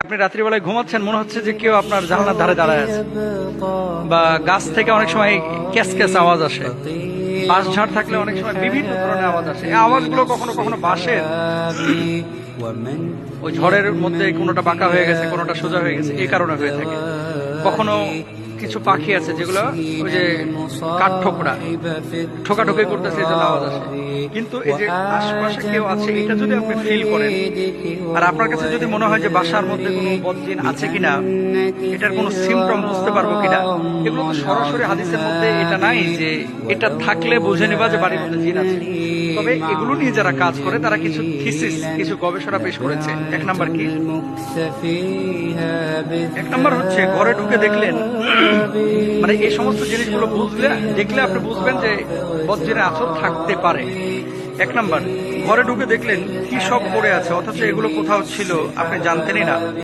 আপনি রাত্রিবেলায় ঘুমাচ্ছেন, মনে হচ্ছে যে কেউ আপনার জানালার ধারে দাঁড়ায় আছে, বা গাছ থেকে অনেক সময় ক্যাস ক্যাস আওয়াজ আসে, বাঁশ ঝাড় থাকলে অনেক সময় বিভিন্ন ধরনের আওয়াজ আসে। এই আওয়াজগুলো কখনো কখনো বাঁশের ওই ঝড়ের মধ্যে কোনোটা বাঁকা হয়ে গেছে, কোনোটা সোজা হয়ে গেছে, এই কারণে হয়ে থাকে। কখনো কিছু পাখি আছে যেগুলো ওই যে কাঠ ঠোকাঠোকি করতেছে, এই জন্য আওয়াজ আসে। কিন্তু এই যে আশপাশে কেউ আছে, এটা যদি আপনি ফিল করেন, আর আপনার কাছে যদি মনে হয় যে বাসার মধ্যে কোনো বদজিন আছে কিনা, এটার কোনো সিমটম বুঝতে পারবো কিনা, এগুলো তো সরাসরি হাদিসের মধ্যে এটা নাই যে এটা থাকলে বুঝে নেবা যে বাড়ির মধ্যে জিন আছে। তবে এগুলো নিয়ে যারা কাজ করে তারা কিছু থিসিস, কিছু গবেষণা পেশ করেছে। এক নাম্বার কি? এক নাম্বার হচ্ছে, ঘরে ঢুকে দেখলেন, মানে এই সমস্ত জিনিসগুলো দেখলে আপনি বুঝবেন যে বদজিনের আসর থাকতে পারে। এক নাম্বার, ঘরে ঢুকে দেখলেন কি সব পড়ে আছে, অথচ এগুলো কোথাও ছিল আপনি জানতেনই না।